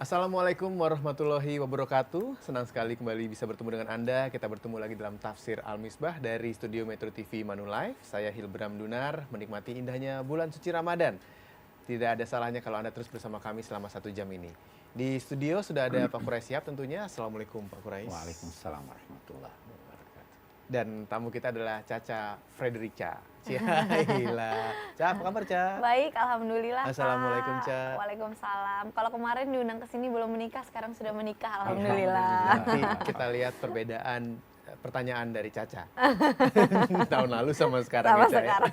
Assalamualaikum warahmatullahi wabarakatuh. Senang sekali kembali bisa bertemu dengan Anda. Kita bertemu lagi dalam Tafsir Al-Misbah dari Studio Metro TV Manulife. Saya Hilbram Dunar, menikmati indahnya bulan suci Ramadan. Tidak ada salahnya kalau Anda terus bersama kami selama 1 jam ini. Di studio sudah ada Pak Quraisy siap tentunya. Assalamualaikum Pak Quraisy. Waalaikumsalam warahmatullahi wabarakatuh. Dan tamu kita adalah Caca Frederica. Gila. Ca, apa kabar Ca? Baik, alhamdulillah. Assalamualaikum, Kak. Ca. Waalaikumsalam. Kalau kemarin diundang ke sini belum menikah, sekarang sudah menikah, alhamdulillah. Nanti kita lihat perbedaan pertanyaan dari Caca. Tahun lalu sama sekarang. Sama ya, Ca, ya? sekarang.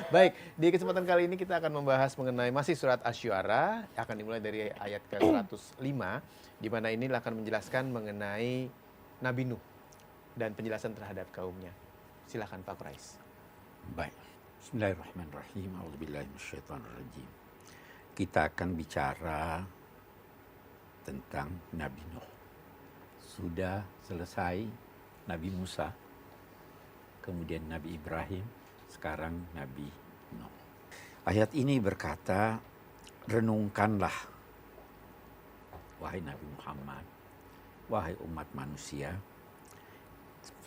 Baik, di kesempatan kali ini kita akan membahas mengenai masih surat Asy-Syu'ara, akan dimulai dari ayat ke-105, di mana ini akan menjelaskan mengenai Nabi Nuh dan penjelasan terhadap kaumnya. Silakan Pak Quraisy. Baik. Bismillahirrahmanirrahim. A'udzubillahi minasyaitonirrajim. Kita akan bicara tentang Nabi Nuh. Sudah selesai Nabi Musa, kemudian Nabi Ibrahim, sekarang Nabi Nuh. Ayat ini berkata, renungkanlah, wahai Nabi Muhammad, wahai umat manusia,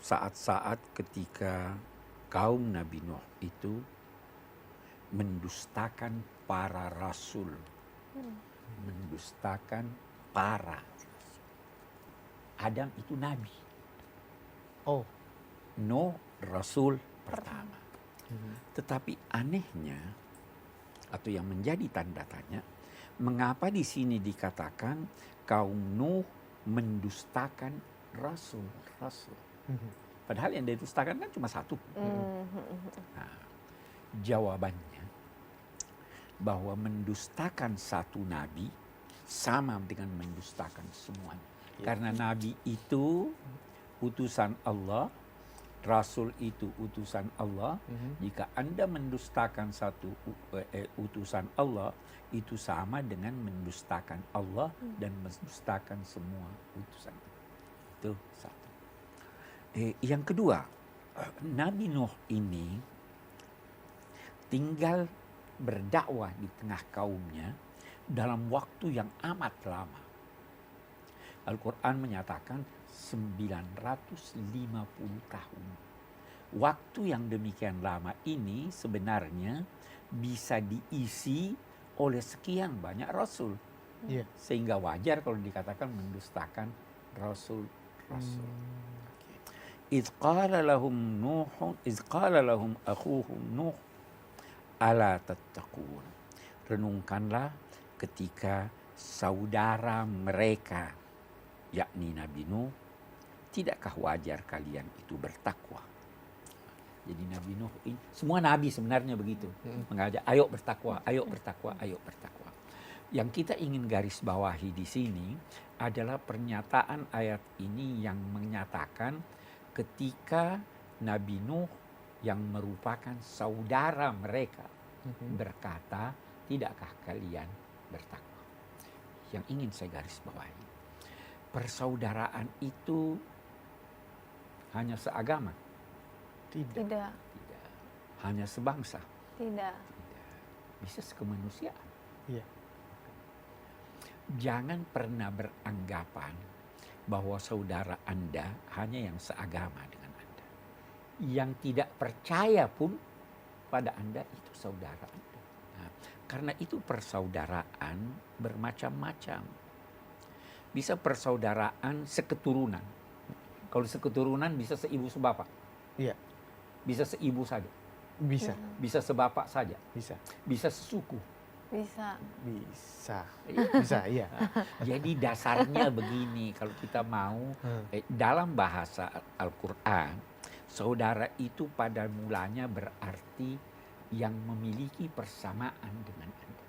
saat-saat ketika kaum Nabi Nuh itu mendustakan para rasul, mendustakan para rasul. Adam itu nabi, Oh, Nuh rasul pertama. Tetapi anehnya atau yang menjadi tanda tanya, mengapa di sini dikatakan kaum Nuh mendustakan rasul? Padahal yang didustakan kan cuma satu. Nah, jawabannya bahwa mendustakan satu nabi sama dengan mendustakan semuanya. Karena nabi itu utusan Allah, rasul itu utusan Allah. Jika Anda mendustakan satu utusan Allah, itu sama dengan mendustakan Allah dan mendustakan semua utusan. Itu satu. Yang kedua, Nabi Nuh ini tinggal berdakwah di tengah kaumnya dalam waktu yang amat lama. Al-Quran menyatakan 950 tahun. Waktu yang demikian lama ini sebenarnya bisa diisi oleh sekian banyak rasul. iya. Sehingga wajar kalau dikatakan mendustakan rasul. إذ قال لهم أخوهم نوح ألا تتقون. Renungkanlah ketika saudara mereka, yakni Nabi Nuh, tidakkah wajar kalian itu bertakwa? Jadi Nabi Nuh ini, semua nabi sebenarnya begitu, mengajak ayo bertakwa, ayo bertakwa, ayo bertakwa. Yang kita ingin garis bawahi di sini adalah pernyataan ayat ini yang menyatakan ketika Nabi Nuh yang merupakan saudara mereka berkata, tidakkah kalian bertakwa? Yang ingin saya garis bawahi, persaudaraan itu hanya seagama? Tidak. Tidak, Hanya sebangsa? tidak. Bisa sekemanusiaan. Iya. Jangan pernah beranggapan bahwa saudara Anda hanya yang seagama dengan Anda. Yang tidak percaya pun pada Anda itu saudara Anda. Nah, karena itu persaudaraan bermacam-macam. Bisa persaudaraan seketurunan. Kalau seketurunan bisa seibu sebapak. Iya. Bisa seibu saja. Bisa. Bisa sebapak saja. Bisa. Bisa sesuku. Bisa. Bisa, iya. Jadi dasarnya begini, kalau kita mau dalam bahasa Al-Quran, saudara itu pada mulanya berarti yang memiliki persamaan dengan Anda.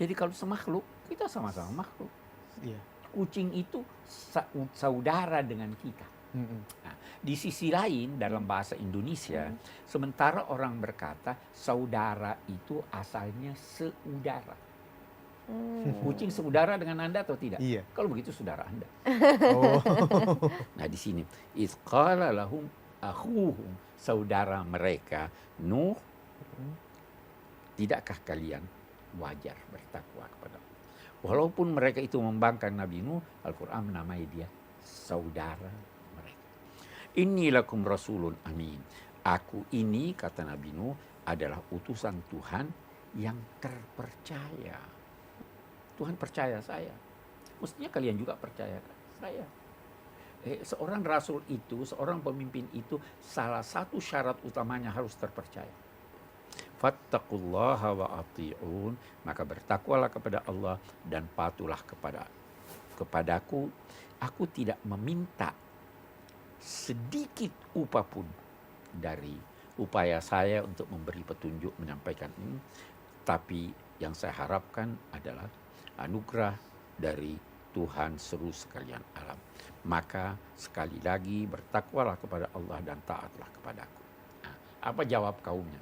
Jadi kalau semakhluk, kita sama-sama makhluk. Iya. Kucing itu saudara dengan kita. Nah, di sisi lain dalam bahasa Indonesia, sementara orang berkata saudara itu asalnya seudara. Kucing seudara dengan Anda atau tidak? Iya. Kalau begitu saudara Anda. Oh. Nah di sini, iz qala lahum akhuhum, saudara mereka Nuh, tidakkah kalian wajar bertakwa kepada Allah? Walaupun mereka itu membangkang Nabi Nuh, Al-Quran menamai dia saudara mereka. Inni lakum rasulun amin. Aku ini, kata Nabi Nuh, adalah utusan Tuhan yang terpercaya. Tuhan percaya saya. Mestinya kalian juga percaya saya. Seorang rasul itu, seorang pemimpin itu, salah satu syarat utamanya harus terpercaya. Fattaqullaha wa ati'un, maka bertakwalah kepada Allah dan patuhlah kepadaku. Aku tidak meminta sedikit upah pun dari upaya saya untuk memberi petunjuk menyampaikan ini, tapi yang saya harapkan adalah anugerah dari Tuhan seluruh sekalian alam. Maka sekali lagi bertakwalah kepada Allah dan taatlah kepadaku. Nah, apa jawab kaumnya?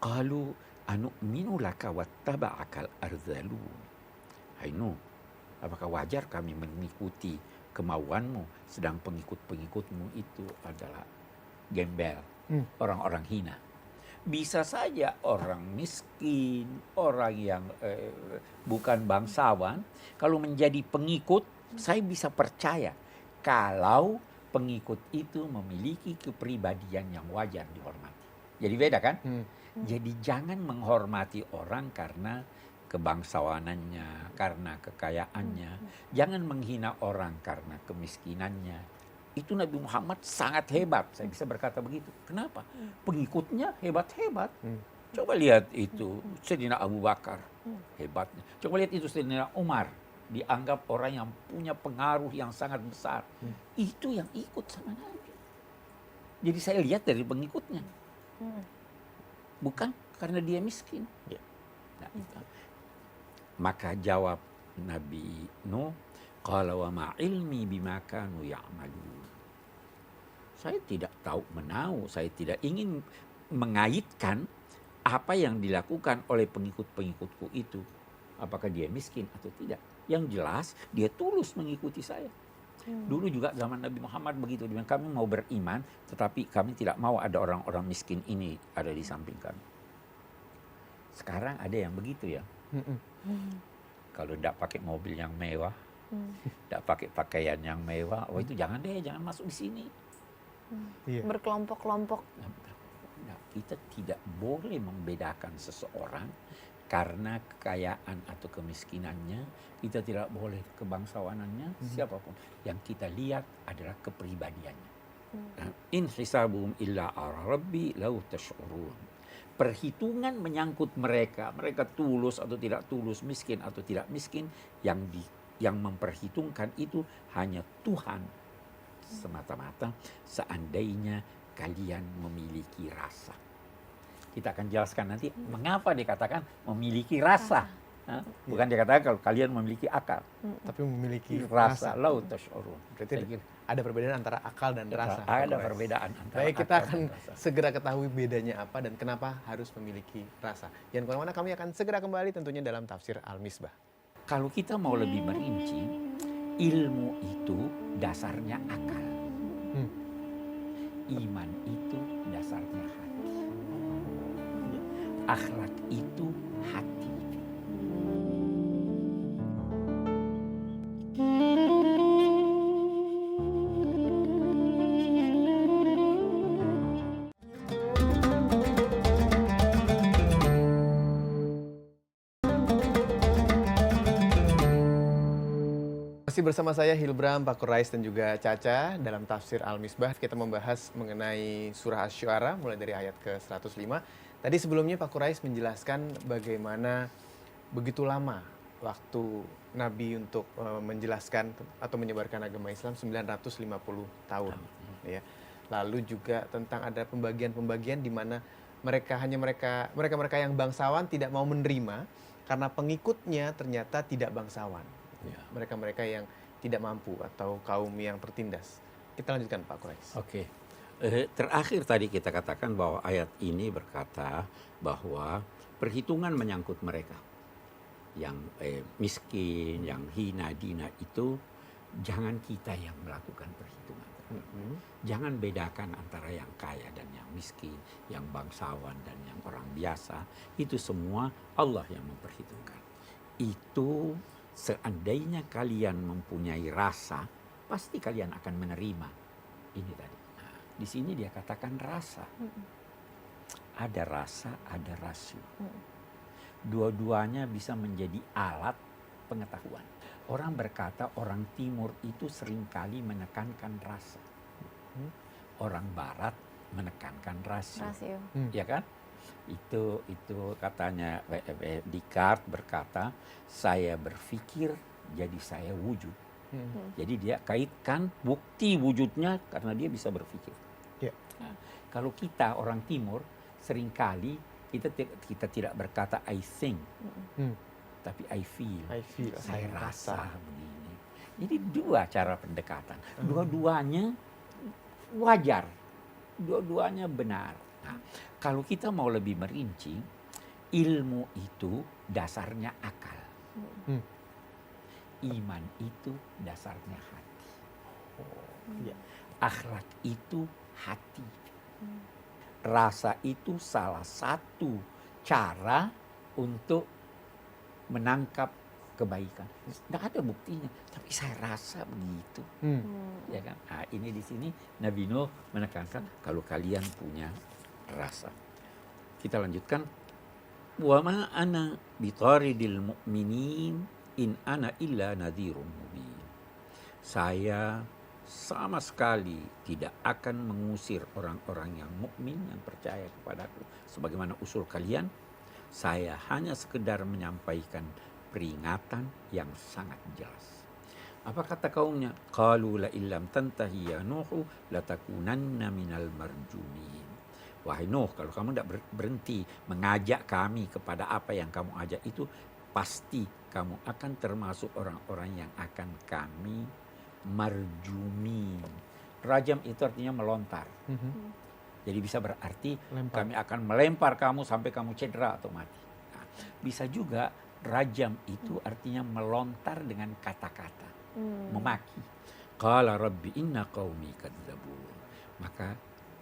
Qalu anu'minu laka wattaba'akal arzalun. Hai Nuh, apakah wajar kami mengikuti kemauanmu sedang pengikut-pengikutmu itu adalah gembel, orang-orang hina. Bisa saja orang miskin, orang yang bukan bangsawan, kalau menjadi pengikut, saya bisa percaya kalau pengikut itu memiliki kepribadian yang wajar dihormati. Jadi beda kan? Jadi jangan menghormati orang karena kebangsawanannya, karena kekayaannya. Jangan menghina orang karena kemiskinannya. Itu Nabi Muhammad sangat hebat. Saya bisa berkata begitu. Kenapa? Pengikutnya hebat-hebat. Coba lihat itu Sayyidina Abu Bakar. Hebatnya. Coba lihat itu Sayyidina Umar. Dianggap orang yang punya pengaruh yang sangat besar. Itu yang ikut sama Nabi. Jadi saya lihat dari pengikutnya. Bukan karena dia miskin. Nah, itu. Maka jawab Nabi Nuh, qala wa ma ilmi bima kanu ya'malun. Saya tidak tahu menahu, saya tidak ingin mengaitkan apa yang dilakukan oleh pengikut-pengikutku itu. Apakah dia miskin atau tidak. Yang jelas dia tulus mengikuti saya. Dulu juga zaman Nabi Muhammad begitu. Kami mau beriman, tetapi kami tidak mau ada orang-orang miskin ini ada di samping kami. Sekarang ada yang begitu ya. Kalau tidak pakai mobil yang mewah, tidak pakai pakaian yang mewah, oh itu jangan deh, jangan masuk di sini. Berkelompok-kelompok. Nah, kita tidak boleh membedakan seseorang karena kekayaan atau kemiskinannya. Kita tidak boleh kebangsawanannya, siapapun. Yang kita lihat adalah kepribadiannya. In hisabuhum illa ala rabbi lau tash'urun. Perhitungan menyangkut mereka tulus atau tidak tulus, miskin atau tidak miskin, yang memperhitungkan itu hanya Tuhan semata-mata. Seandainya kalian memiliki rasa. Kita akan jelaskan nanti mengapa dikatakan memiliki rasa. Bukan dikatakan kalau kalian memiliki akal, tapi memiliki rasa. Lau tash'urun. Berarti ada perbedaan antara akal dan rasa. Ada perbedaan antara Baik, kita akal akan dan rasa. segera ketahui bedanya apa dan kenapa harus memiliki rasa. Jangan kemana-mana, kami akan segera kembali tentunya dalam Tafsir Al-Misbah. Kalau kita mau lebih merinci, ilmu itu dasarnya akal. Iman itu dasarnya hati. Akhlak itu hati. Masih bersama saya Hilbram, Pak Quraish dan juga Caca dalam Tafsir Al-Misbah. Kita membahas mengenai surah Asy-Syu'ara mulai dari ayat ke-105. Tadi sebelumnya Pak Quraish menjelaskan bagaimana begitu lama waktu Nabi untuk menjelaskan atau menyebarkan agama Islam 950 tahun. Ya. Lalu juga tentang ada pembagian-pembagian di mana mereka yang bangsawan tidak mau menerima karena pengikutnya ternyata tidak bangsawan. Mereka-mereka yang tidak mampu atau kaum yang tertindas. Kita lanjutkan Pak Quraish. Oke. Terakhir tadi kita katakan bahwa ayat ini berkata bahwa perhitungan menyangkut mereka yang miskin, yang hina dina itu jangan kita yang melakukan perhitungan. Jangan bedakan antara yang kaya dan yang miskin, yang bangsawan dan yang orang biasa. Itu semua Allah yang memperhitungkan. itu seandainya kalian mempunyai rasa, pasti kalian akan menerima. Ini tadi. Nah, di sini dia katakan rasa. Ada rasa, ada rasio. Dua-duanya bisa menjadi alat pengetahuan. Orang berkata orang timur itu seringkali menekankan rasa. Orang barat menekankan rasio. Rasio. Ya kan? Itu katanya Descartes berkata, saya berpikir jadi saya wujud. Jadi dia kaitkan bukti wujudnya karena dia bisa berpikir. Ya. Nah, kalau kita orang timur seringkali kita tidak berkata I think, tapi I feel. Saya rasa begini. Jadi dua cara pendekatan. Dua-duanya wajar. Dua-duanya benar. Nah, kalau kita mau lebih merinci, ilmu itu dasarnya akal. Iman itu dasarnya hati. Akhlak itu hati. Rasa itu salah satu cara untuk menangkap kebaikan. Tidak ada buktinya, tapi saya rasa begitu. Ya kan? Nah, ini di sini Nabi Nuh menekankan kalau kalian punya rasa. Kita lanjutkan. Wa ma ana bitaridil mu'minin in ana illa nadhirun mubin. Saya sama sekali tidak akan mengusir orang-orang yang mukmin yang percaya kepadaku. Sebagaimana usul kalian, saya hanya sekedar menyampaikan peringatan yang sangat jelas. Apa kata kaumnya? Qalu la illam tantahi ya Nuhu latakunanna minal marjumin. Wahai Nuh, kalau kamu tidak berhenti mengajak kami kepada apa yang kamu ajak itu, pasti kamu akan termasuk orang-orang yang akan kami marjumin. Rajam itu artinya melontar. Jadi bisa berarti kami akan melempar kamu sampai kamu cedera atau mati. Nah, bisa juga rajam itu artinya melontar dengan kata-kata, memaki. Qala rabbi inna qaumi kadzdzabun. Maka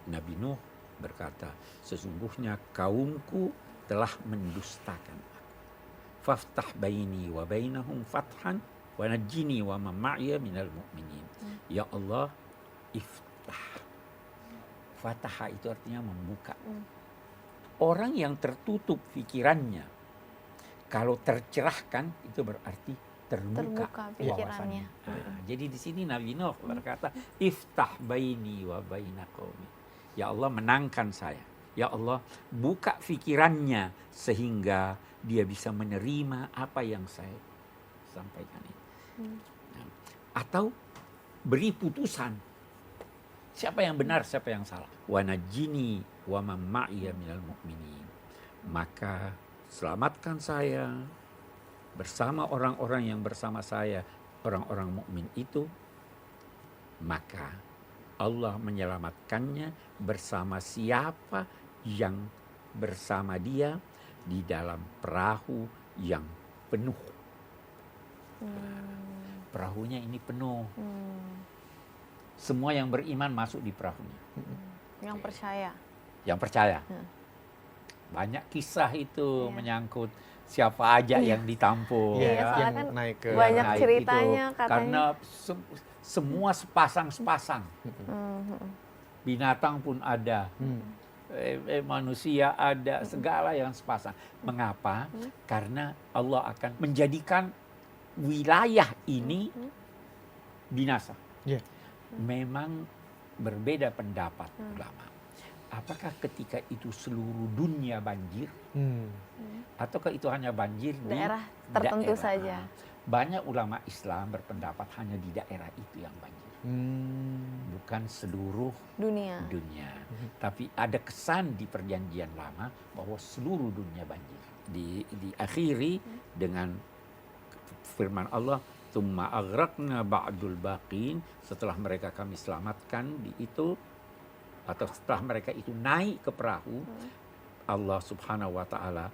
Nabi Nuh berkata, sesungguhnya kaumku telah mendustakan aku. Faftah baini wa bainahum fathan wa najjini wa man ma'iya minal mu'minin. Ya Allah, iftah. Fatah itu artinya membuka. Orang yang tertutup pikirannya, kalau tercerahkan itu berarti terbuka pikirannya. Nah, jadi di sini Nabi Nuh berkata, iftah baini wa baina qaumi. Ya Allah, menangkan saya. Ya Allah, buka pikirannya sehingga dia bisa menerima apa yang saya sampaikan ini. Nah, atau beri putusan. Siapa yang benar, siapa yang salah. Wa najjini wa man ma'iya minal mu'minin. Maka selamatkan saya bersama orang-orang yang bersama saya, orang-orang mukmin itu. Maka Allah menyelamatkannya bersama siapa yang bersama dia di dalam perahu yang penuh. Perahunya ini penuh. Semua yang beriman masuk di perahunya. Yang percaya. Yang percaya. Banyak kisah itu menyangkut siapa aja yang ditampung. Iya, yang kan naik ke banyak naik ceritanya itu. katanya. Karena semua sepasang-sepasang. Binatang pun ada. Manusia ada, segala yang sepasang. Mengapa? Karena Allah akan menjadikan wilayah ini binasa. Memang berbeda pendapat ulama. Apakah ketika itu seluruh dunia banjir? Ataukah itu hanya banjir di daerah tertentu daerah? saja? Banyak ulama Islam berpendapat hanya di daerah itu yang banjir. Bukan seluruh dunia. Tapi ada kesan di perjanjian lama bahwa seluruh dunia banjir. Diakhiri dengan firman Allah, "Tsumma aghraqna ba'dul baqin." Setelah mereka kami selamatkan di itu, atau setelah mereka itu naik ke perahu, Allah Subhanahu wa taala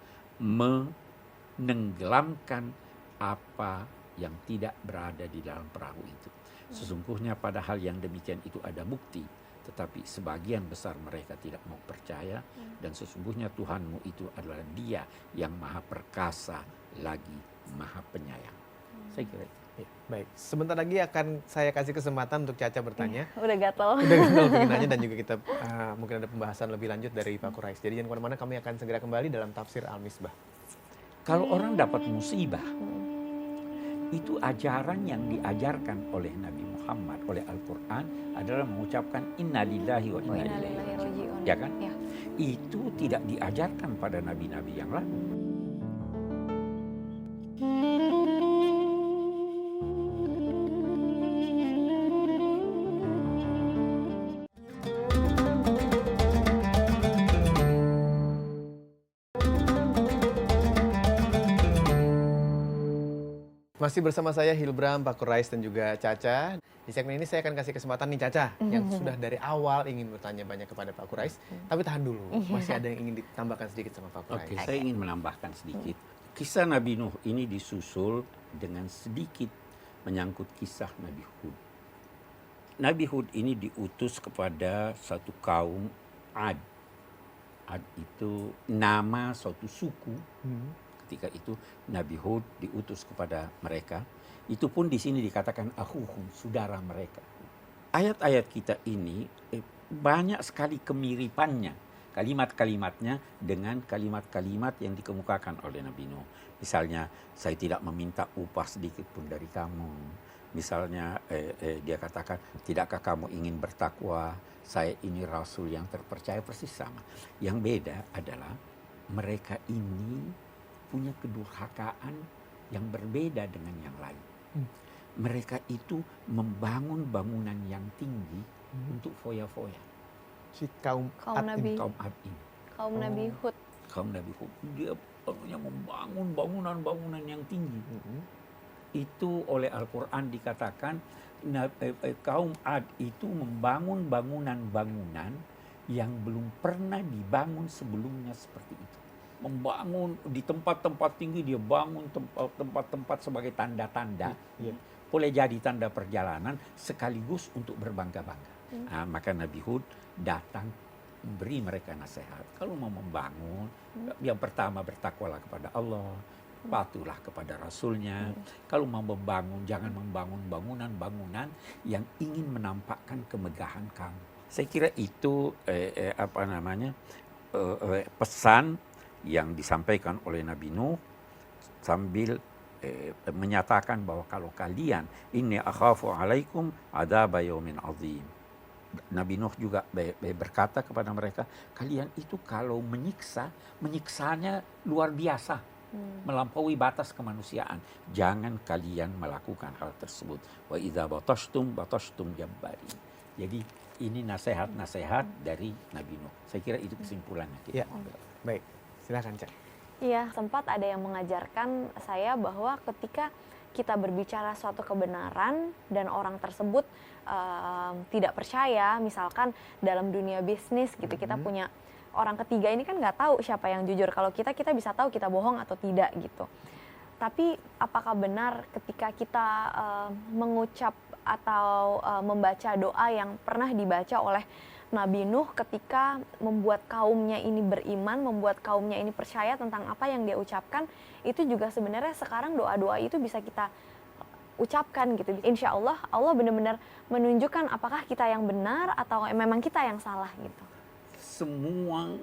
menenggelamkan apa yang tidak berada di dalam perahu itu. Sesungguhnya pada hal yang demikian itu ada bukti, tetapi sebagian besar mereka tidak mau percaya, dan sesungguhnya Tuhanmu itu adalah Dia yang maha perkasa lagi maha penyayang. Saya kira itu. Ya, baik, sebentar lagi akan saya kasih kesempatan untuk Caca bertanya. Udah gatel. Udah kenal pengen nanya, dan juga kita mungkin ada pembahasan lebih lanjut dari Pak Quraish. Jadi jangan kemana-mana, kami akan segera kembali dalam Tafsir Al-Misbah. Kalau orang dapat musibah, itu ajaran yang diajarkan oleh Nabi Muhammad, oleh Al-Quran adalah mengucapkan innalillahi wa inna ilaihi raji'un. Ya kan? Ya. Itu tidak diajarkan pada nabi-nabi yang lalu. Masih bersama saya Hilbram, Pak Quraish, dan juga Caca. Di segmen ini saya akan kasih kesempatan nih Caca, yang sudah dari awal ingin bertanya banyak kepada Pak Quraish. Tapi tahan dulu, masih ada yang ingin ditambahkan sedikit sama Pak Quraish. Oke, saya ingin menambahkan sedikit. Kisah Nabi Nuh ini disusul dengan sedikit menyangkut kisah Nabi Hud. Nabi Hud ini diutus kepada satu kaum Ad. Ad itu nama suatu suku. Ketika itu Nabi Hud diutus kepada mereka. Itu pun di sini dikatakan akhuhum, saudara mereka. Ayat-ayat kita ini banyak sekali kemiripannya, kalimat-kalimatnya dengan kalimat-kalimat yang dikemukakan oleh Nabi Nuh. Misalnya, saya tidak meminta upah sedikit pun dari kamu. Misalnya dia katakan, tidakkah kamu ingin bertakwa? Saya ini rasul yang terpercaya, persis sama. Yang beda adalah mereka ini punya kedurhakaan yang berbeda dengan yang lain. Mereka itu membangun bangunan yang tinggi untuk foya-foya. Si kaum Ad Nabi. ini. Kaum Ad ini. Kaum Nabi Hud. Kaum Nabi Hud. Dia membangun bangunan-bangunan yang tinggi. Itu oleh Al-Quran dikatakan kaum Ad itu membangun bangunan-bangunan yang belum pernah dibangun sebelumnya seperti itu. Membangun di tempat-tempat tinggi, dia bangun tempat-tempat sebagai tanda-tanda. Boleh jadi tanda perjalanan sekaligus untuk berbangga-bangga. Nah, maka Nabi Hud datang memberi mereka nasihat. Kalau mau membangun, yang pertama bertakwalah kepada Allah, patuhlah kepada Rasulnya. Kalau mau membangun, jangan membangun bangunan-bangunan yang ingin menampakkan kemegahan kamu. Saya kira itu pesan yang disampaikan oleh Nabi Nuh sambil menyatakan bahwa kalau kalian inni akhafu alaikum adzaba yaumin azim. Nabi Nuh juga berkata kepada mereka, kalian itu kalau menyiksanya luar biasa, melampaui batas kemanusiaan. Jangan kalian melakukan hal tersebut. Wa idza batashtum jabbari. Jadi ini nasihat-nasihat dari Nabi Nuh. Saya kira itu kesimpulannya. Ya, baik. Silakan, Cak. Iya, sempat ada yang mengajarkan saya bahwa ketika kita berbicara suatu kebenaran dan orang tersebut tidak percaya, misalkan dalam dunia bisnis gitu, kita punya orang ketiga ini kan nggak tahu siapa yang jujur. Kalau kita bisa tahu kita bohong atau tidak gitu. Tapi apakah benar ketika kita mengucap atau membaca doa yang pernah dibaca oleh Nabi Nuh ketika membuat kaumnya ini beriman, membuat kaumnya ini percaya tentang apa yang dia ucapkan, itu juga sebenarnya sekarang doa-doa itu bisa kita ucapkan gitu. Insya Allah, Allah benar-benar menunjukkan apakah kita yang benar atau memang kita yang salah gitu. Semua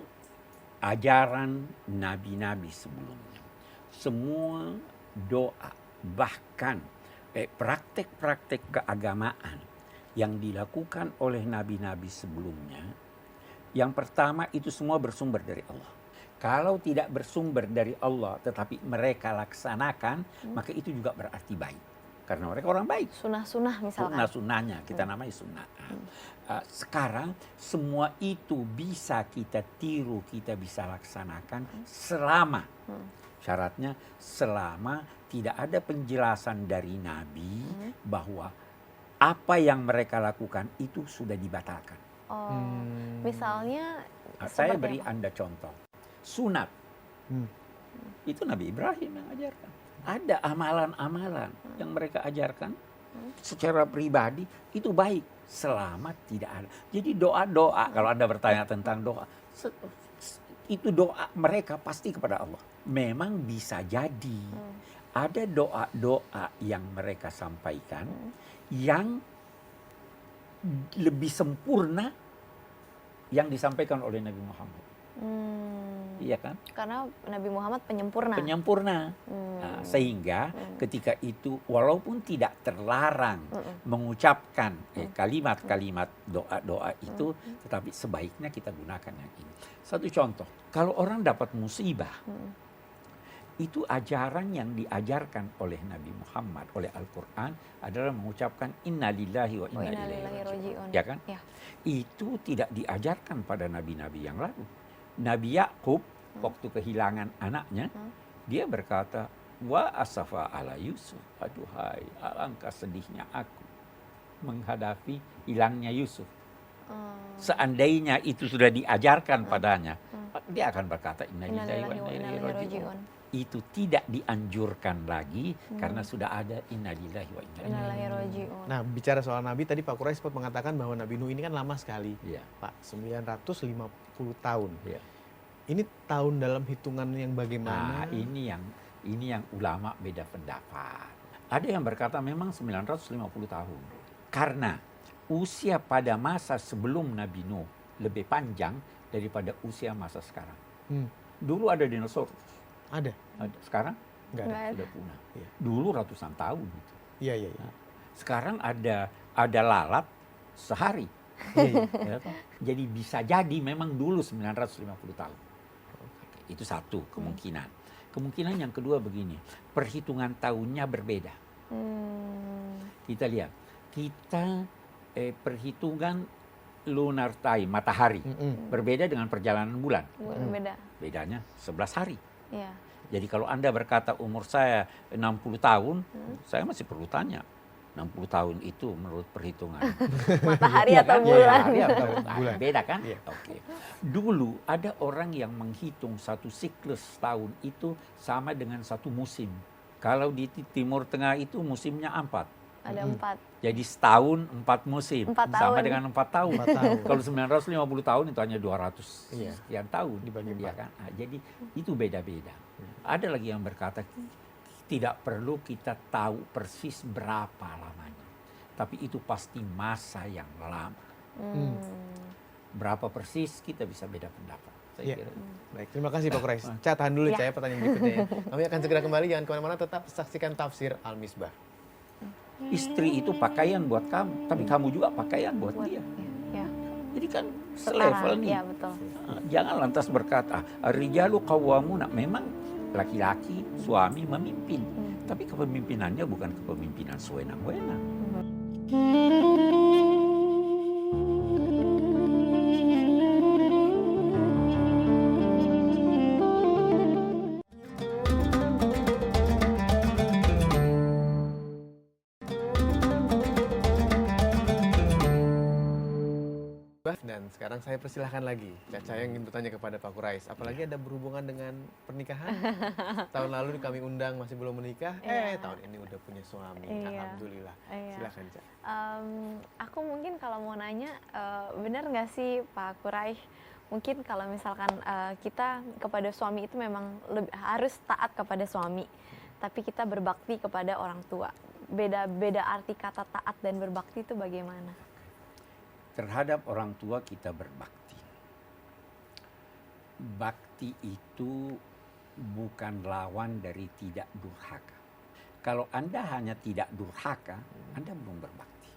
ajaran nabi-nabi sebelumnya, semua doa, bahkan praktek-praktek keagamaan yang dilakukan oleh nabi-nabi sebelumnya, yang pertama itu semua bersumber dari Allah. Kalau tidak bersumber dari Allah tetapi mereka laksanakan, maka itu juga berarti baik. Karena mereka orang baik. Sunnah-sunnah misalkan. Sunnah-sunnahnya, kita namai sunnah. Sekarang semua itu bisa kita tiru, kita bisa laksanakan selama. Syaratnya selama tidak ada penjelasan dari Nabi bahwa apa yang mereka lakukan itu sudah dibatalkan. Misalnya Saya beri Anda contoh. Sunat. Itu Nabi Ibrahim yang ajarkan. Ada amalan-amalan yang mereka ajarkan secara pribadi itu baik selama tidak ada. Jadi doa-doa, kalau Anda bertanya tentang doa, itu doa mereka pasti kepada Allah. Memang bisa jadi ada doa-doa yang mereka sampaikan yang lebih sempurna yang disampaikan oleh Nabi Muhammad. Iya kan? Karena Nabi Muhammad penyempurna. Penyempurna. Nah, sehingga ketika itu walaupun tidak terlarang mengucapkan kalimat-kalimat doa-doa itu, tetapi sebaiknya kita gunakan yang ini. Satu contoh, kalau orang dapat musibah, itu ajaran yang diajarkan oleh Nabi Muhammad, oleh Al-Quran adalah mengucapkan innalillahi wa inna ilaihi raji'un. Ya kan? Ya. Itu tidak diajarkan pada nabi-nabi yang lalu. Nabi Yakub waktu kehilangan anaknya, dia berkata, wa asafa ala Yusuf. Aduhai, alangkah sedihnya aku menghadapi hilangnya Yusuf. Seandainya itu sudah diajarkan padanya, dia akan berkata innalillahi wa inna ilaihi raji'un. Itu tidak dianjurkan lagi karena sudah ada innalillahi wa inna ilaihi raji'un. Nah, bicara soal Nabi tadi Pak Kurais sempat mengatakan bahwa Nabi Nuh ini kan lama sekali. Iya. Pak, 950 tahun. Iya. Ini tahun dalam hitungan yang bagaimana? Nah, ini yang ulama beda pendapat. Ada yang berkata memang 950 tahun. Karena usia pada masa sebelum Nabi Nuh lebih panjang daripada usia masa sekarang. Dulu ada dinosaurus. Ada. Sekarang Nggak ada. sudah punah. Iya. Dulu ratusan tahun gitu. Iya. Sekarang ada lalat sehari. Ya, jadi bisa jadi memang dulu 950 tahun. Itu satu kemungkinan. Kemungkinan yang kedua begini, perhitungan tahunnya berbeda. Kita lihat, perhitungan lunar time, matahari, berbeda dengan perjalanan bulan. Beda. Bedanya 11 hari. Iya. Jadi kalau Anda berkata umur saya 60 tahun, saya masih perlu tanya. 60 tahun itu menurut perhitungan Matahari iya atau kan? bulan? Matahari atau Bulan. beda kan? Iya. Oke. Dulu ada orang yang menghitung satu siklus tahun itu sama dengan satu musim. Kalau di Timur Tengah itu musimnya 4. Ada 4. Jadi setahun 4 musim. 4 sama tahun. dengan 4 tahun. 4 tahun. Kalau 950 tahun itu hanya 200 Iya. sekian tahun. Dibagi Iya 4. kan? Nah, jadi itu beda-beda. Ada lagi yang berkata tidak perlu kita tahu persis berapa lamanya. Tapi itu pasti masa yang lama. Berapa persis kita bisa beda pendapat. Saya Iya. kira. Baik, terima kasih Pak Kurais. Ca, tahan dulu Iya. Ca, pertanyaan berikutnya ya. Kami akan segera kembali, jangan kemana-mana, tetap saksikan Tafsir Al-Misbah. Istri itu pakaian buat kamu, tapi kamu juga pakaian buat dia. Ya. Jadi kan Setara. selevel nih. Iya, betul. Jangan lantas berkata, rijalu qawwamuna. Memang laki-laki, suami memimpin. Tapi kepemimpinannya bukan kepemimpinan sewenang-wenang. Dan sekarang saya persilahkan lagi Caca yang ingin bertanya kepada Pak Kurais. Apalagi ada berhubungan dengan pernikahan. Tahun lalu kami undang masih belum menikah. Iya. Tahun ini udah punya suami. Iya. Alhamdulillah. Iya. Silakan Ca. Aku mungkin kalau mau nanya, benar nggak sih Pak Kurais? Mungkin kalau misalkan kita kepada suami itu memang harus taat kepada suami, tapi kita berbakti kepada orang tua. Beda arti kata taat dan berbakti itu bagaimana? Terhadap orang tua kita berbakti. Bakti itu bukan lawan dari tidak durhaka. Kalau Anda hanya tidak durhaka, Anda belum berbakti.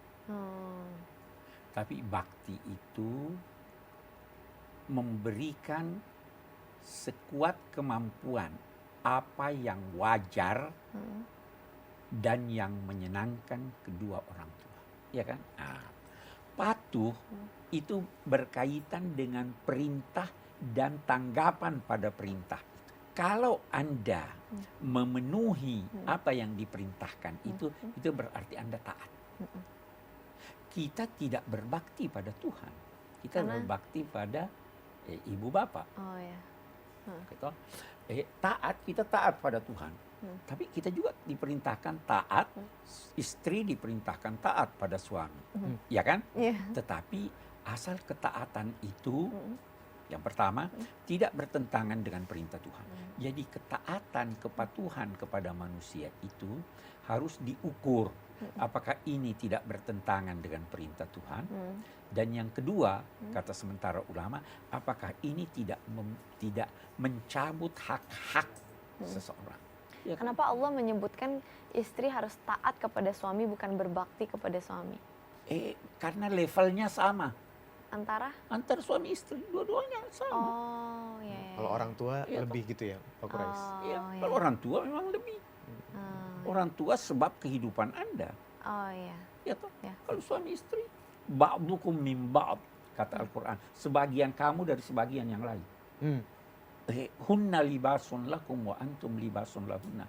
Tapi bakti itu memberikan sekuat kemampuan apa yang wajar dan yang menyenangkan kedua orang tua. Ya kan? Patuh itu berkaitan dengan perintah dan tanggapan pada perintah. Kalau Anda memenuhi apa yang diperintahkan itu berarti Anda taat. Kita tidak berbakti pada Tuhan. Kita berbakti pada ibu bapak. Oh ya. Gitu. Kita taat pada Tuhan. Tapi kita juga diperintahkan taat, istri diperintahkan taat pada suami. Ya kan? Iya. Tetapi asal ketaatan itu yang pertama tidak bertentangan dengan perintah Tuhan. Jadi ketaatan, kepatuhan kepada manusia itu harus diukur. Apakah ini tidak bertentangan dengan perintah Tuhan? Dan yang kedua, kata sementara ulama, apakah ini tidak mencabut hak-hak seseorang? Ya kan? Kenapa Allah menyebutkan istri harus taat kepada suami bukan berbakti kepada suami? Karena levelnya sama. Antara? Antara suami istri, dua-duanya sama. Oh, ya. Kalau orang tua Iya, lebih gitu ya, Pak Quraisy. Ya, iya. kalau orang tua memang lebih. Orang tua sebab kehidupan Anda. Oh, iya. Ya toh? Ya. Kalau suami istri, ba'dukum min ba'd, kata Al-Quran. Sebagian kamu dari sebagian yang lain. Hunna libasun lakum wa antum libasun lahunna.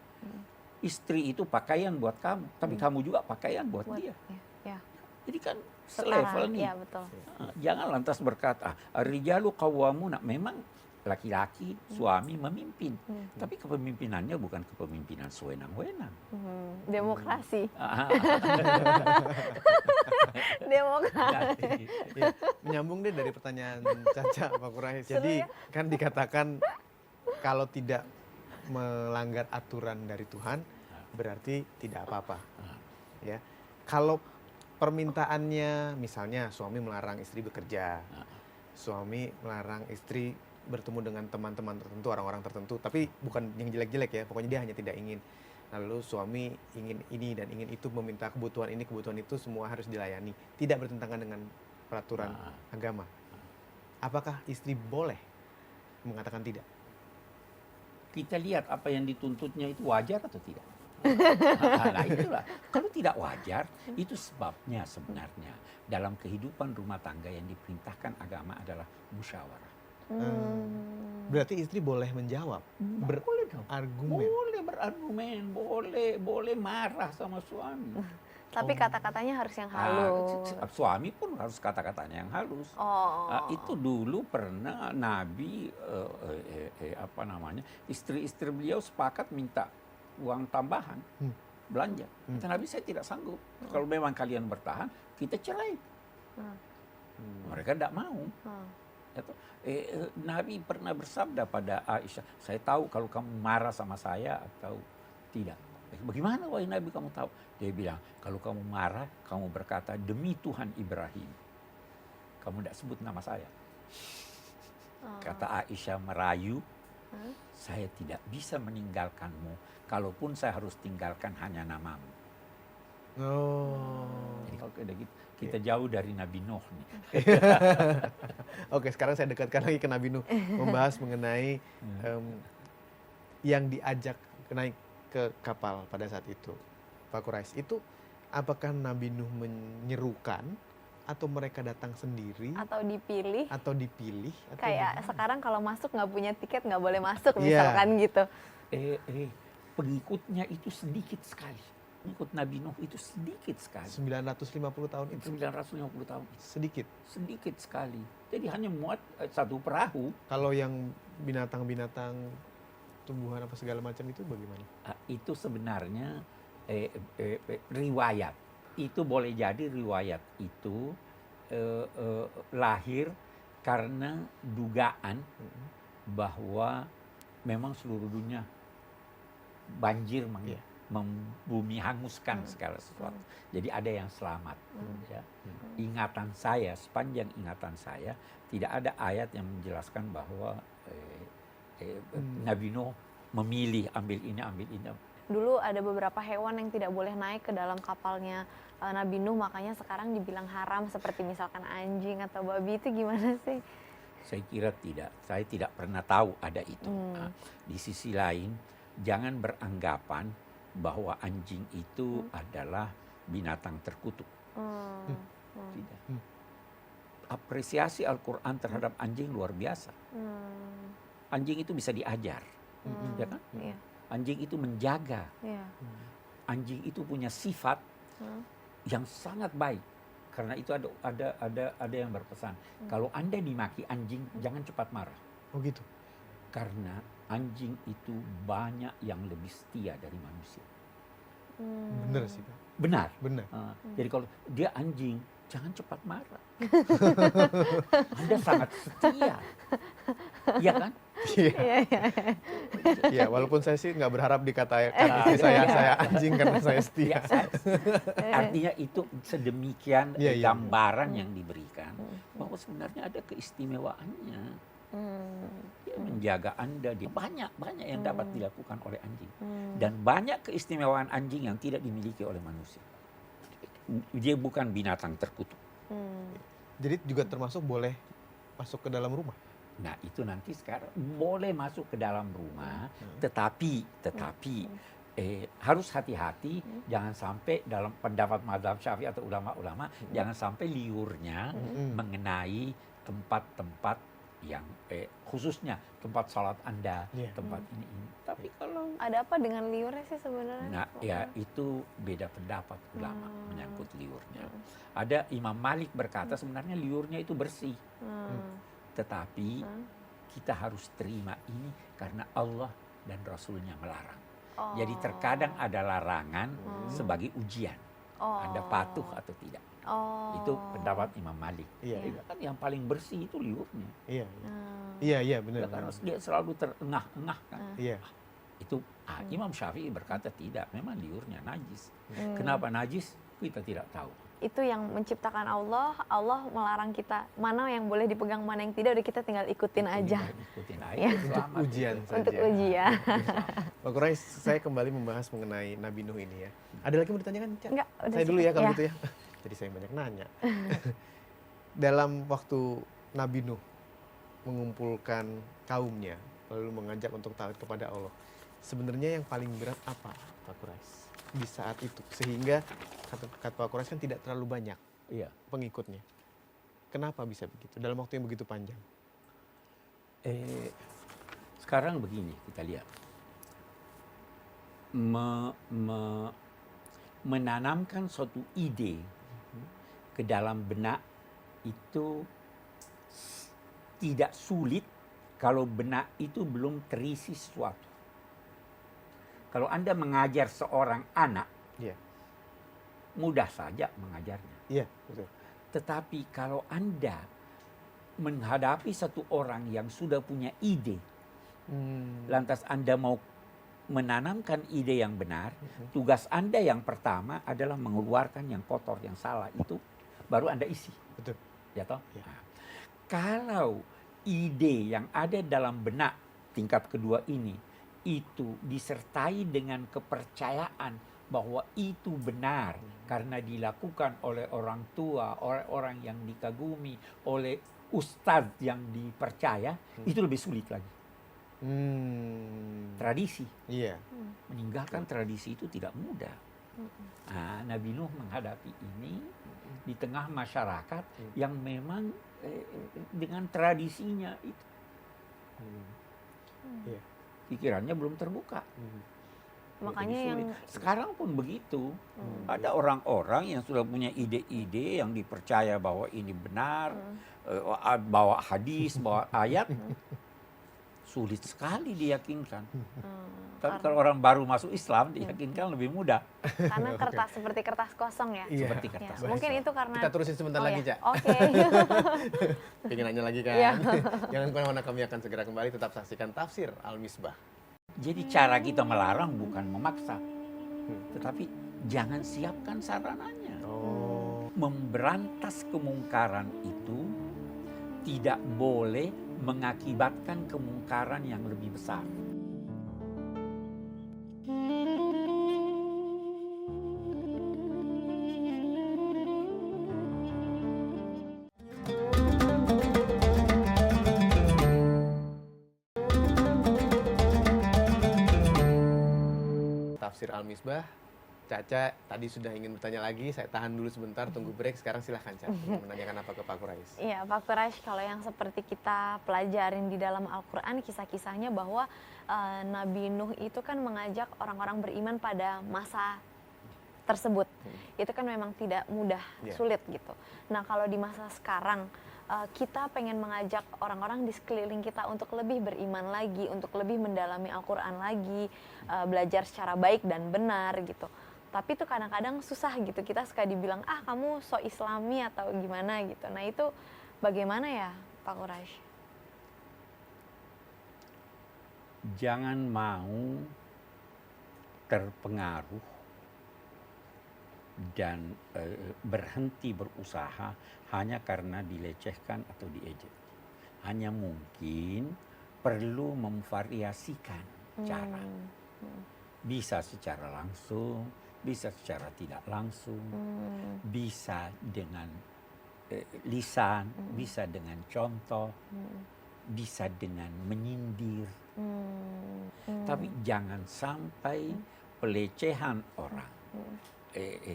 Istri itu pakaian buat kamu, tapi kamu juga pakaian buat dia. Ya. Jadi kan Setara. selevel nih. Ya, betul. Jangan lantas berkata, rijalu qawwamuna, memang laki-laki, suami memimpin. Tapi kepemimpinannya bukan kepemimpinan sewenang-wenang. Demokrasi. Ah, Demokrasi. Ya, menyambung deh dari pertanyaan Caca, Pak Quraisy. Jadi kan dikatakan kalau tidak melanggar aturan dari Tuhan berarti tidak apa-apa. Ya. Kalau permintaannya misalnya suami melarang istri bekerja, suami melarang istri bertemu dengan teman-teman tertentu, orang-orang tertentu, tapi bukan yang jelek-jelek ya, pokoknya dia hanya tidak ingin. Lalu suami ingin ini dan ingin itu, meminta kebutuhan ini, kebutuhan itu, semua harus dilayani. Tidak bertentangan dengan peraturan agama. Apakah istri boleh mengatakan tidak? kita lihat apa yang dituntutnya itu wajar atau tidak. Nah itulah, kalau tidak wajar, itu sebabnya sebenarnya dalam kehidupan rumah tangga yang diperintahkan agama adalah musyawarah. Berarti istri boleh menjawab, Boleh dong. berargumen. Boleh berargumen, boleh marah sama suami. Tapi kata-katanya harus yang halus. Suami pun harus kata-katanya yang halus. Itu dulu pernah Nabi istri-istri beliau sepakat minta uang tambahan belanja. Kata Nabi, saya tidak sanggup. Kalau memang kalian bertahan, kita cerai. Mereka tidak mau. Nabi pernah bersabda pada Aisyah, saya tahu kalau kamu marah sama saya atau tidak. Bagaimana wahai Nabi kamu tahu? Dia bilang, kalau kamu marah, kamu berkata demi Tuhan Ibrahim. Kamu tidak sebut nama saya. Kata Aisyah merayu, saya tidak bisa meninggalkanmu. Kalaupun saya harus tinggalkan hanya namamu. Jadi kalau kita jauh dari Nabi Nuh nih. Oke, sekarang saya dekatkan lagi ke Nabi Nuh, membahas mengenai yang diajak naik ke kapal pada saat itu, Pak Quraisy. Itu apakah Nabi Nuh menyerukan atau mereka datang sendiri? Atau dipilih? Atau Kayak sekarang kalau masuk nggak punya tiket nggak boleh masuk Iya. misalkan gitu. Pengikutnya itu sedikit sekali. Pengikut Nabi Nuh itu sedikit sekali. 950 tahun itu 950 tahun. sedikit. Sedikit sekali. Jadi hanya muat satu perahu. Kalau yang binatang-binatang, tumbuhan apa segala macam itu bagaimana? Itu sebenarnya riwayat. Itu boleh jadi riwayat itu lahir karena dugaan bahwa memang seluruh dunia banjir bumi hanguskan segala sesuatu. Jadi ada yang selamat. Ya. Ingatan saya, sepanjang ingatan saya, tidak ada ayat yang menjelaskan bahwa Nabi Nuh memilih ambil ini. Dulu ada beberapa hewan yang tidak boleh naik ke dalam kapalnya Nabi Nuh, makanya sekarang dibilang haram, seperti misalkan anjing atau babi. Itu gimana sih? Saya kira tidak. Saya tidak pernah tahu ada itu. Di sisi lain, jangan beranggapan bahwa anjing itu adalah binatang terkutuk. Tidak. Apresiasi Al-Quran terhadap anjing luar biasa. Anjing itu bisa diajar, ya kan? Iya. Anjing itu menjaga. Iya. Anjing itu punya sifat yang sangat baik. Karena itu ada yang berpesan, kalau Anda dimaki anjing, jangan cepat marah. Oh gitu. Karena anjing itu banyak yang lebih setia dari manusia. Bener sih, Pak. Benar. Benar. Jadi kalau dia anjing, jangan cepat marah. Anda sangat setia. Iya kan? Iya. Iya, walaupun saya sih nggak berharap dikatakan istri saya anjing karena saya setia. Artinya itu sedemikian Iya, iya. gambaran yang diberikan bahwa sebenarnya ada keistimewaannya. Dia menjaga Anda. Banyak yang dapat dilakukan oleh anjing. Dan banyak keistimewaan anjing yang tidak dimiliki oleh manusia. Dia bukan binatang terkutuk. Jadi juga termasuk boleh masuk ke dalam rumah. Nah itu nanti sekarang boleh masuk ke dalam rumah, tetapi harus hati-hati, jangan sampai dalam pendapat mazhab Syafi'i atau ulama-ulama, jangan sampai liurnya mengenai tempat-tempat yang khususnya tempat sholat Anda, tempat ini. Tapi kalau Ada apa dengan liurnya sih sebenarnya? nah ya itu beda pendapat ulama menyangkut liurnya. Ada Imam Malik berkata sebenarnya liurnya itu bersih. Tetapi kita harus terima ini karena Allah dan Rasulnya melarang. Jadi terkadang ada larangan sebagai ujian. Anda patuh atau tidak. Itu pendapat Imam Malik. Iya. Kan yang paling bersih itu liurnya. Iya, benar. Karena dia selalu terengah-engah kan. Iya. Itu Imam Syafi'i berkata tidak, memang liurnya najis. Kenapa najis? Kita tidak tahu. Itu yang menciptakan Allah melarang kita mana yang boleh dipegang, mana yang tidak, udah kita tinggal ikutin aja. Ikutin Ya. aja. Untuk ujian saja. Untuk ujian. Pak Quraish, saya kembali membahas mengenai Nabi Nuh ini ya. Ada lagi mau ditanyakan, Ca? Enggak, udah Saya dulu ya cukup. kalau gitu ya. Jadi saya banyak nanya. Dalam waktu Nabi Nuh mengumpulkan kaumnya, lalu mengajak untuk taat kepada Allah, sebenarnya yang paling berat apa, Pak Quraish, di saat itu? Sehingga kata Pak Quraish kan tidak terlalu banyak pengikutnya. Kenapa bisa begitu dalam waktu yang begitu panjang? Sekarang begini kita lihat. Menanamkan suatu ide ke dalam benak itu tidak sulit kalau benak itu belum terisi sesuatu. Kalau Anda mengajar seorang anak, mudah saja mengajarnya. Iya, betul. Tetapi kalau Anda menghadapi satu orang yang sudah punya ide, lantas Anda mau menanamkan ide yang benar, tugas Anda yang pertama adalah mengeluarkan yang kotor, yang salah itu, baru Anda isi. Betul. Ya toh? Ya. Nah, kalau ide yang ada dalam benak tingkat kedua ini, itu disertai dengan kepercayaan bahwa itu benar karena dilakukan oleh orang tua, oleh orang yang dikagumi, oleh ustadz yang dipercaya, itu lebih sulit lagi. Tradisi. Iya. Meninggalkan tradisi itu tidak mudah. Nah, Nabi Nuh menghadapi ini di tengah masyarakat yang memang dengan tradisinya itu. Iya. Pikirannya belum terbuka. Makanya Jadi yang sulit. Sekarang pun begitu. Ada orang-orang yang sudah punya ide-ide yang dipercaya bahwa ini benar, bawa hadis, bawa ayat, sulit sekali diyakinkan. Tapi kalau orang baru masuk Islam diyakinkan lebih mudah. karena kertas seperti kertas kosong ya. Iya. Seperti Ya, kertas. mungkin itu karena Kita terusin sebentar lagi, Ca. Oke. Pengen nanya lagi kan? Iya. Jangan kemana-mana, kami akan segera kembali. Tetap saksikan Tafsir Al-Misbah. Jadi cara kita melarang bukan memaksa, tetapi jangan siapkan sarananya. Memberantas kemungkaran itu tidak boleh mengakibatkan kemungkaran yang lebih besar. Tafsir Al-Misbah. Caca tadi sudah ingin bertanya lagi, saya tahan dulu sebentar, tunggu break. Sekarang silahkan, Ca, menanyakan apa ke Pak Quraish. Iya, Pak Quraish, kalau yang seperti kita pelajarin di dalam Al-Quran, kisah-kisahnya bahwa Nabi Nuh itu kan mengajak orang-orang beriman pada masa tersebut. Itu kan memang tidak mudah, sulit gitu. Nah, kalau di masa sekarang, kita pengen mengajak orang-orang di sekeliling kita untuk lebih beriman lagi, untuk lebih mendalami Al-Quran lagi, belajar secara baik dan benar gitu. Tapi itu kadang-kadang susah gitu, kita suka dibilang, ah kamu so islami atau gimana gitu. Nah itu bagaimana ya Pak Quraisy? Jangan mau terpengaruh dan berhenti berusaha hanya karena dilecehkan atau diejek. Hanya mungkin perlu memvariasikan cara. Bisa secara langsung, bisa secara tidak langsung, bisa dengan lisan, bisa dengan contoh, bisa dengan menyindir. Tapi jangan sampai pelecehan orang,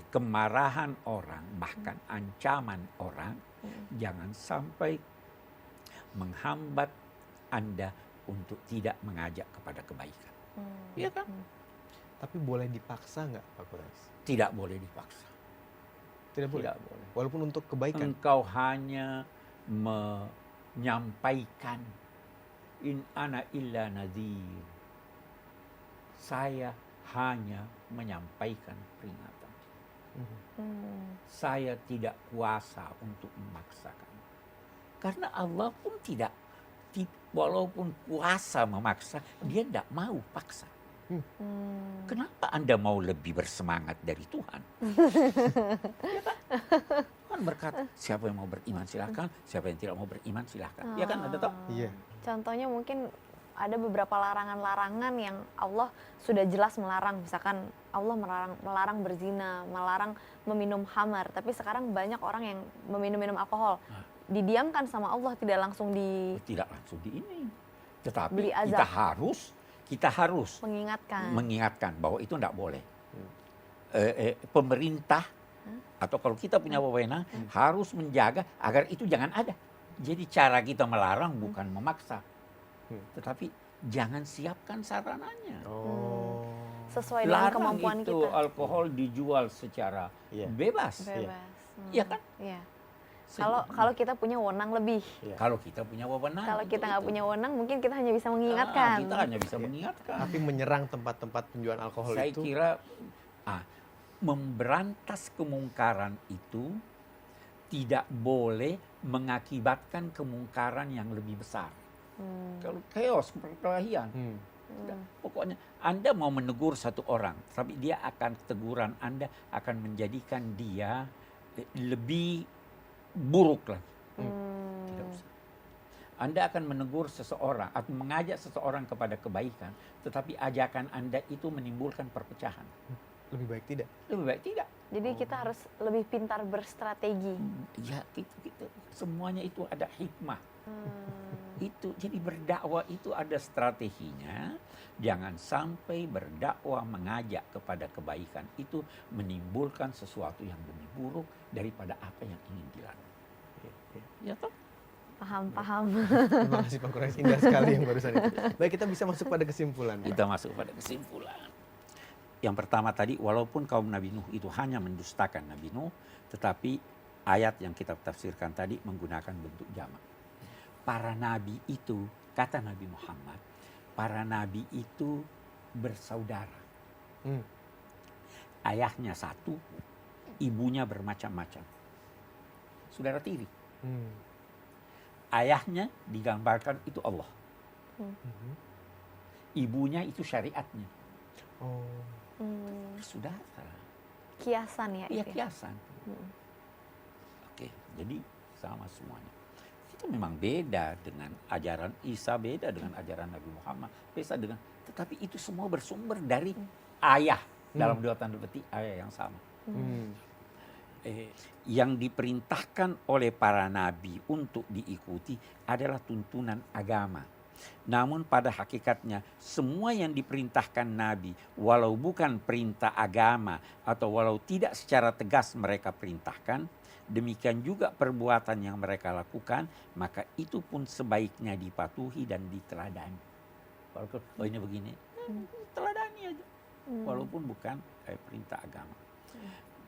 kemarahan orang, bahkan ancaman orang, jangan sampai menghambat Anda untuk tidak mengajak kepada kebaikan. Iya kan? Tapi boleh dipaksa nggak Pak Quraisy? Tidak boleh dipaksa. Tidak boleh. Tidak boleh. Walaupun untuk kebaikan. Engkau hanya menyampaikan, in ana illa nadhir. Saya hanya menyampaikan peringatan. Saya tidak kuasa untuk memaksakan. Karena Allah pun tidak, walaupun kuasa memaksa, dia tidak mau paksa. Kenapa Anda mau lebih bersemangat dari Tuhan? Ya kan? Tuhan berkata, siapa yang mau beriman silahkan, siapa yang tidak mau beriman silahkan. Ya kan, ada tahu? Iya. Contohnya mungkin ada beberapa larangan-larangan yang Allah sudah jelas melarang. Misalkan Allah melarang berzina, melarang meminum khamar. Tapi sekarang banyak orang yang meminum alkohol. Didiamkan sama Allah, tidak langsung Tidak langsung di ini. Tetapi beri azab. kita harus mengingatkan bahwa itu tidak boleh. Pemerintah atau kalau kita punya wewenang harus menjaga agar itu jangan ada. Jadi cara kita melarang bukan memaksa. Tetapi jangan siapkan sarananya. Sesuai dengan Larang kemampuan itu kita. alkohol dijual secara bebas. Iya kan? Iya. Kalau kita punya wewenang lebih. Kalau kita punya wewenang. Kalau kita nggak itu. punya wewenang, mungkin kita hanya bisa mengingatkan. Kita hanya bisa mengingatkan. Tapi menyerang tempat-tempat penjualan alkohol Saya itu. kira memberantas kemungkaran itu tidak boleh mengakibatkan kemungkaran yang lebih besar. Kalau chaos, perkelahian. Pokoknya Anda mau menegur satu orang, tapi dia akan teguran Anda akan menjadikan dia lebih buruk lagi. Tidak usah. Anda akan menegur seseorang atau mengajak seseorang kepada kebaikan, tetapi ajakan Anda itu menimbulkan perpecahan. Lebih baik tidak. Lebih baik tidak. Jadi kita harus lebih pintar berstrategi. Ya, itu semuanya itu ada hikmah. Itu jadi berdakwah itu ada strateginya. Jangan sampai berdakwah mengajak kepada kebaikan itu menimbulkan sesuatu yang lebih buruk daripada apa yang ingin dilakukan. Ya toh? Paham. Terima kasih Pak Quraisy, indah sekali yang barusan itu. Baik, kita bisa masuk pada kesimpulan. Pak. Kita masuk pada kesimpulan. Yang pertama tadi, walaupun kaum Nabi Nuh itu hanya mendustakan Nabi Nuh, tetapi ayat yang kita tafsirkan tadi menggunakan bentuk jamak. Para nabi itu, kata Nabi Muhammad, para nabi itu bersaudara. Ayahnya satu, ibunya bermacam-macam. Saudara tiri. Ayahnya digambarkan itu Allah. Ibunya itu syariatnya. Saudara. Kiasan ya Iya, itu ya? kiasan. Oke, jadi sama semuanya. Itu memang beda dengan ajaran Isa, beda dengan ajaran Nabi Muhammad, beda dengan, tetapi itu semua bersumber dari ayah, dalam dua tanda petik ayah yang sama. Yang diperintahkan oleh para nabi untuk diikuti adalah tuntunan agama. Namun pada hakikatnya semua yang diperintahkan nabi, walau bukan perintah agama atau walau tidak secara tegas mereka perintahkan, demikian juga perbuatan yang mereka lakukan, maka itu pun sebaiknya dipatuhi dan diteladani. Walaupun ini begini, teladani aja. Walaupun bukan perintah agama.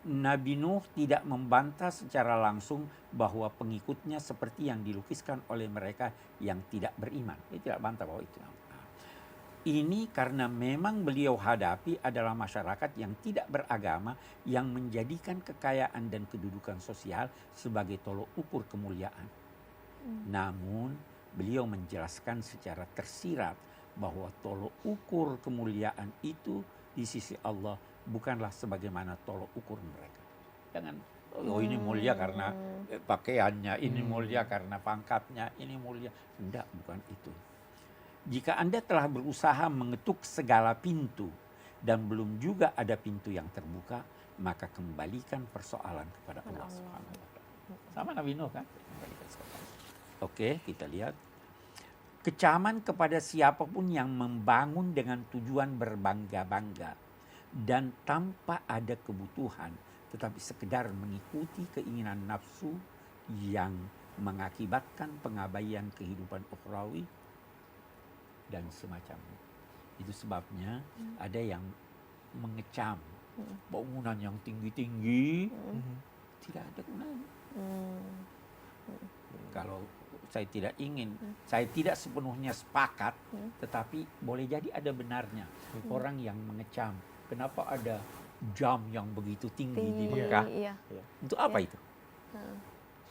Nabi Nuh tidak membantah secara langsung bahwa pengikutnya seperti yang dilukiskan oleh mereka yang tidak beriman. Dia tidak bantah bahwa itu. Ini karena memang beliau hadapi adalah masyarakat yang tidak beragama yang menjadikan kekayaan dan kedudukan sosial sebagai tolok ukur kemuliaan. Namun beliau menjelaskan secara tersirat bahwa tolok ukur kemuliaan itu di sisi Allah bukanlah sebagaimana tolok ukur mereka. Jangan, oh ini mulia karena pakaiannya, ini mulia karena pangkatnya, ini mulia. Tidak, bukan itu. Jika Anda telah berusaha mengetuk segala pintu dan belum juga ada pintu yang terbuka, maka kembalikan persoalan kepada Allah Subhanahu wa Ta'ala. Sama Nabi Nuh kan? Oke, kita lihat. Kecaman kepada siapapun yang membangun dengan tujuan berbangga-bangga dan tanpa ada kebutuhan, tetapi sekedar mengikuti keinginan nafsu yang mengakibatkan pengabaian kehidupan ukhrawi dan semacamnya. Itu sebabnya ada yang mengecam bangunan yang tinggi-tinggi tidak ada gunanya. Kalau saya tidak ingin, saya tidak sepenuhnya sepakat, tetapi boleh jadi ada benarnya. Orang yang mengecam, kenapa ada jam yang begitu tinggi di Mekah? Iya. Untuk apa itu?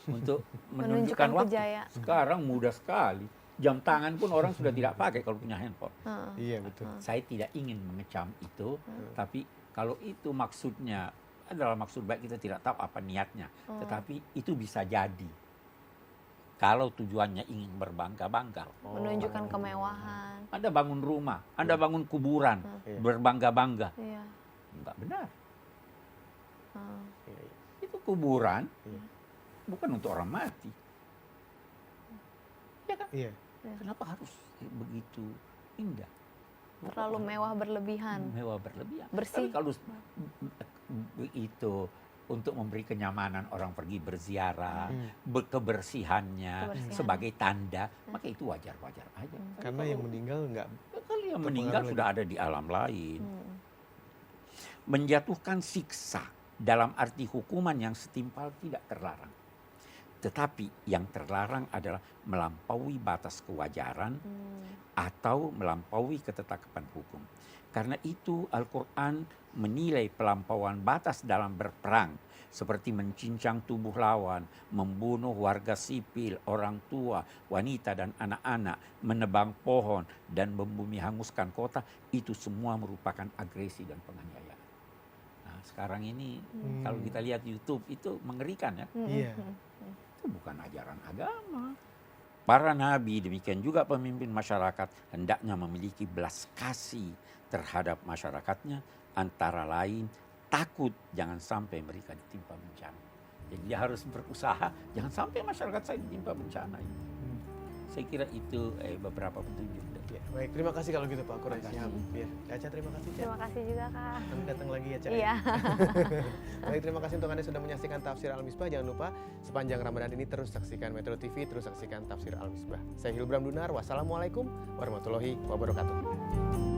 Untuk menunjukkan Menunjukkan waktu. kejayaan. Sekarang mudah sekali. Jam tangan pun orang sudah tidak pakai kalau punya handphone. Iya, betul. Saya tidak ingin mengecam itu, tapi kalau itu maksudnya adalah maksud baik, kita tidak tahu apa niatnya. Tetapi itu bisa jadi. Kalau tujuannya ingin berbangga-bangga. Menunjukkan kemewahan. Anda bangun rumah, Anda bangun kuburan, berbangga-bangga. Iya. Enggak benar. Iya, iya. Itu kuburan, bukan untuk orang mati. Ya kan? Iya. Kenapa harus begitu indah? Terlalu mewah berlebihan. Mewah berlebihan. Bersih. Tapi kalau itu untuk memberi kenyamanan orang pergi berziarah, kebersihannya sebagai tanda, maka itu wajar-wajar aja. Karena yang meninggal enggak. Kalau yang meninggal sudah ada di alam lain. Menjatuhkan siksa dalam arti hukuman yang setimpal tidak terlarang. Tetapi yang terlarang adalah melampaui batas kewajaran atau melampaui ketetapan hukum. Karena itu Al-Quran menilai pelampauan batas dalam berperang seperti mencincang tubuh lawan, membunuh warga sipil, orang tua, wanita dan anak-anak, menebang pohon dan membumi hanguskan kota, itu semua merupakan agresi dan penganiayaan. Nah, sekarang ini kalau kita lihat YouTube itu mengerikan ya. Iya. Itu bukan ajaran agama. Para nabi, demikian juga pemimpin masyarakat, hendaknya memiliki belas kasih terhadap masyarakatnya, antara lain takut jangan sampai mereka ditimpa bencana. Jadi dia harus berusaha jangan sampai masyarakat saya ditimpa bencana ini. Saya kira itu beberapa petunjuk. Ya, baik, terima kasih kalau gitu Pak Quraisy. Ya, Caca terima kasih. Ca. Terima kasih juga Kak. Nanti datang lagi ya Ca. Iya. Baik, terima kasih untuk Anda sudah menyaksikan Tafsir Al-Misbah. Jangan lupa sepanjang Ramadan ini terus saksikan Metro TV, terus saksikan Tafsir Al-Misbah. Saya Hilbram Dunar, wassalamualaikum warahmatullahi wabarakatuh.